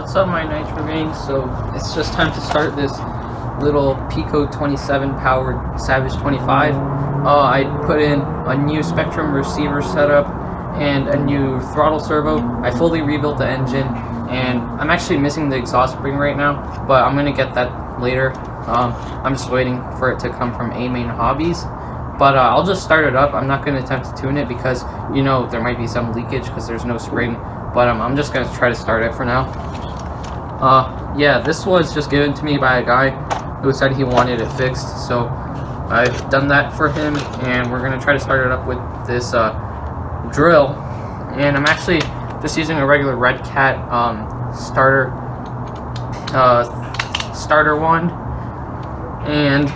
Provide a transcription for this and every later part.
What's up, my Nitro gang? So it's just time to start this little Picco 27 powered Savage 25. I put in a new Spectrum receiver setup and a new throttle servo. I fully rebuilt the engine, and I'm actually missing the exhaust spring right now, but I'm gonna get that later. I'm just waiting for it to come from A-Main Hobbies. But I'll just start it up. I'm not going to attempt to tune it because, you know, there might be some leakage because there's no spring. But I'm just going to try to start it for now. Yeah, this was just given to me by a guy who said he wanted it fixed. So I've done that for him, and we're going to try to start it up with this drill. And I'm actually just using a regular Red Cat starter wand. And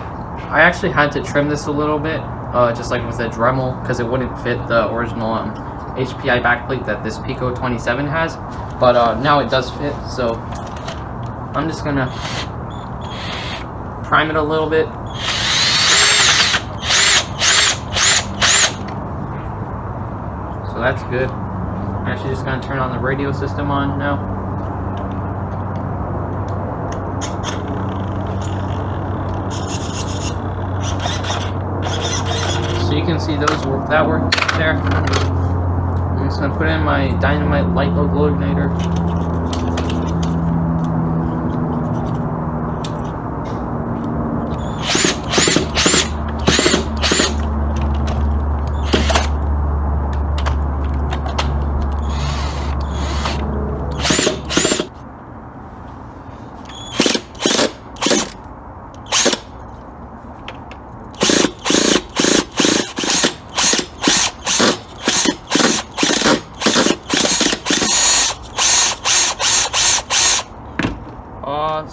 I actually had to trim this a little bit, just like with a Dremel, because it wouldn't fit the original HPI backplate that this Picco 27 has, but now it does fit. So I'm just gonna prime it a little bit. So that's good. I'm actually just gonna turn on the radio system on now. You can see that worked there. I'm just gonna put in my dynamite light low glow igniter.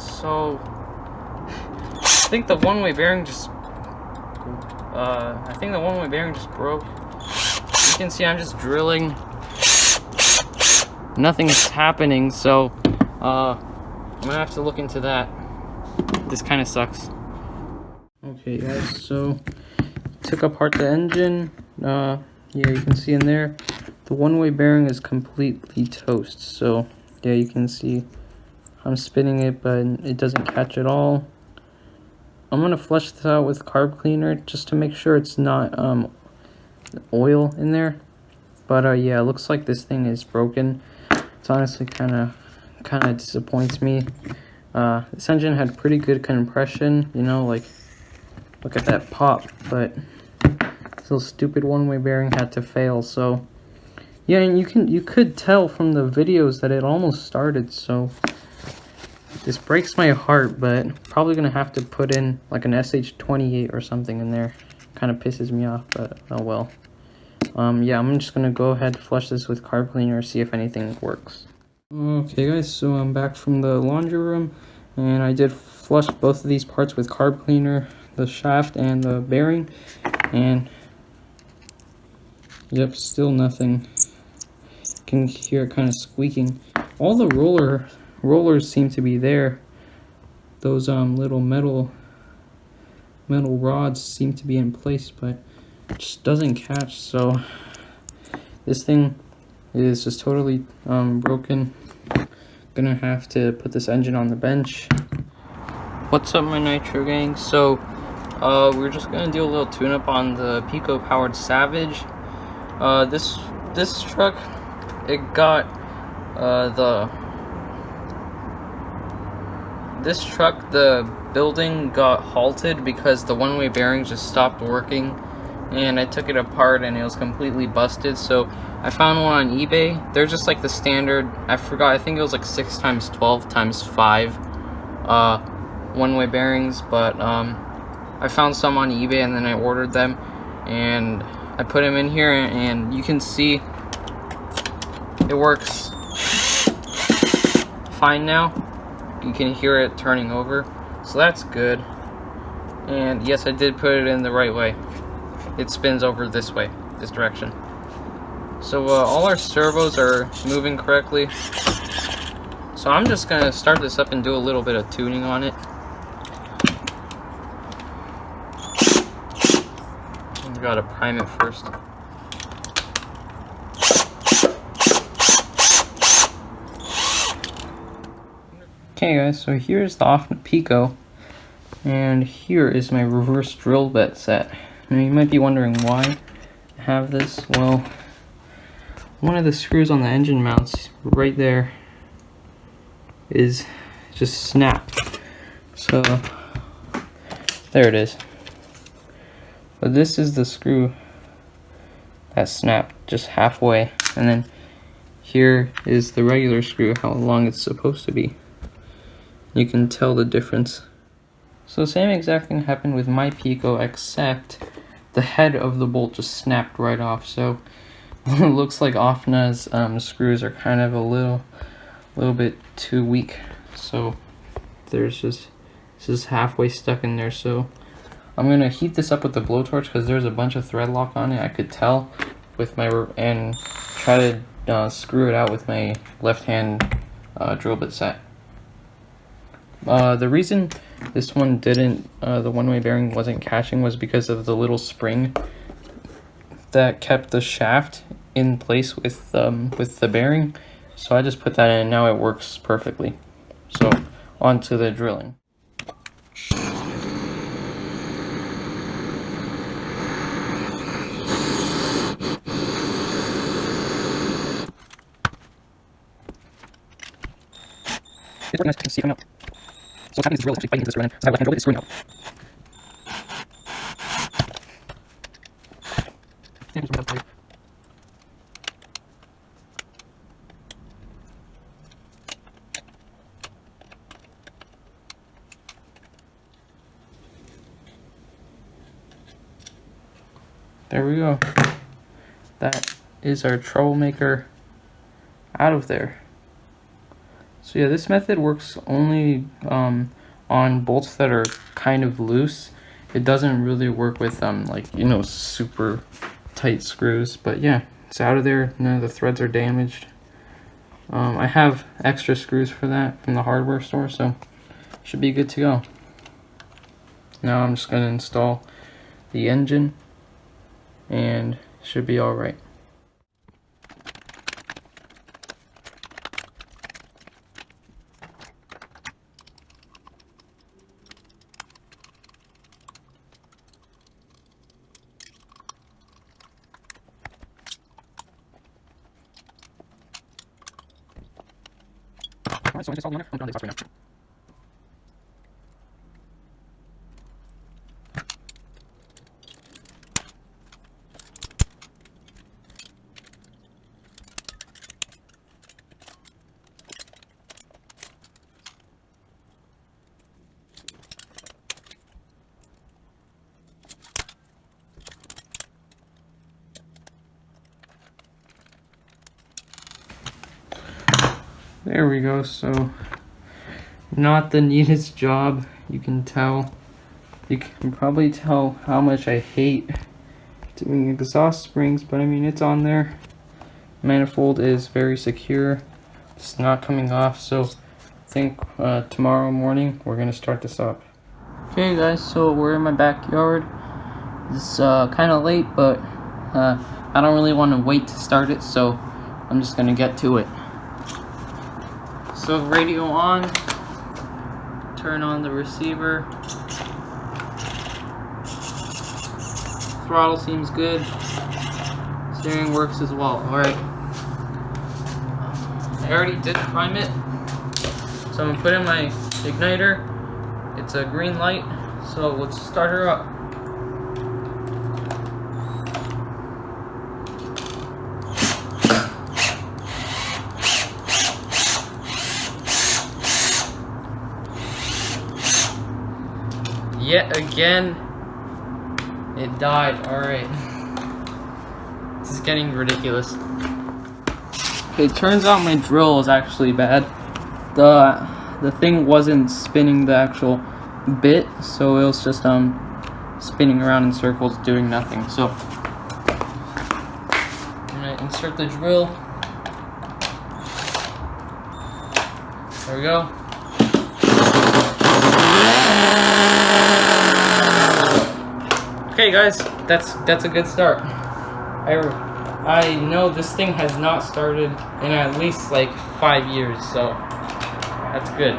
So I think the one-way bearing just broke. You can see I'm just drilling. Nothing's happening, so I'm gonna have to look into that. This kind of sucks. Okay, guys, so took apart the engine. Yeah, you can see in there the one-way bearing is completely toast. So yeah, you can see I'm spinning it, but it doesn't catch at all. I'm gonna flush this out with carb cleaner just to make sure it's not oil in there. But yeah, it looks like this thing is broken. It's honestly kind of disappoints me. This engine had pretty good compression, you know, like look at that pop. But this little stupid one-way bearing had to fail. So yeah, and you could tell from the videos that it almost started. So this breaks my heart, but probably gonna have to put in like an SH28 or something in there. Kind of pisses me off, but oh well. Yeah, I'm just gonna go ahead and flush this with carb cleaner, see if anything works. Okay guys, so I'm back from the laundry room, and I did flush both of these parts with carb cleaner, the shaft and the bearing, and yep, still nothing. Can hear it kind of squeaking. All the rollers seem to be there. Those little metal rods seem to be in place, but it just doesn't catch. So this thing is just totally broken. Gonna have to put this engine on the bench. What's up, my Nitro gang? So we're just gonna do a little tune-up on the Picco powered Savage. This truck, it got the building got halted because the one-way bearing just stopped working, and I took it apart and it was completely busted. So I found one on eBay. They're just like the standard, I think it was like 6x12x5 one-way bearings, but I found some on eBay and then I ordered them and I put them in here, and you can see it works fine now. You can hear it turning over, so that's good. And yes, I did put it in the right way. It spins over this way, this direction. So all our servos are moving correctly. So I'm just gonna start this up and do a little bit of tuning on it. We gotta prime it first. Okay guys, so here's the off Picco, and here is my reverse drill bit set. Now you might be wondering why I have this. Well, one of the screws on the engine mounts right there is just snapped. So there it is. But this is the screw that snapped just halfway, and then here is the regular screw, how long it's supposed to be. You can tell the difference. So same exact thing happened with my Picco, except the head of the bolt just snapped right off. So it looks like Offna's screws are kind of a little bit too weak. So there's just, this is halfway stuck in there. So I'm gonna heat this up with the blowtorch because there's a bunch of thread lock on it. I could tell with my, and try to screw it out with my left hand drill bit set. The reason this one didn't, the one-way bearing wasn't catching was because of the little spring that kept the shaft in place with the bearing. So I just put that in and now it works perfectly. So on to the drilling. It's really nice to see coming out. So what's happening is the drill is actually biting into this drill, and so I left hand drill bit is screwing out. There we go. That is our troublemaker out of there. So yeah, this method works only on bolts that are kind of loose. It doesn't really work with like, you know, super tight screws. But yeah, it's out of there. None of the threads are damaged. I have extra screws for that from the hardware store, so should be good to go. Now I'm just going to install the engine and should be all right. Alright, so I just installed the I'm done with this right now. There we go. So not the neatest job, you can tell. You can probably tell how much I hate doing exhaust springs, but I mean, it's on there. Manifold is very secure. It's not coming off, so I think tomorrow morning we're gonna start this up. Okay guys, so we're in my backyard. It's kind of late, but I don't really want to wait to start it, so I'm just gonna get to it. So radio on, turn on the receiver. Throttle seems good. Steering works as well. Alright. I already did prime it. So I'm gonna put in my igniter. It's a green light. So let's start her up. Yet again, it died. Alright. This is getting ridiculous. Okay, it turns out my drill is actually bad. The thing wasn't spinning the actual bit, so it was just spinning around in circles doing nothing. So I'm gonna insert the drill. There we go. Okay guys, that's a good start. I know this thing has not started in at least like 5 years, so that's good.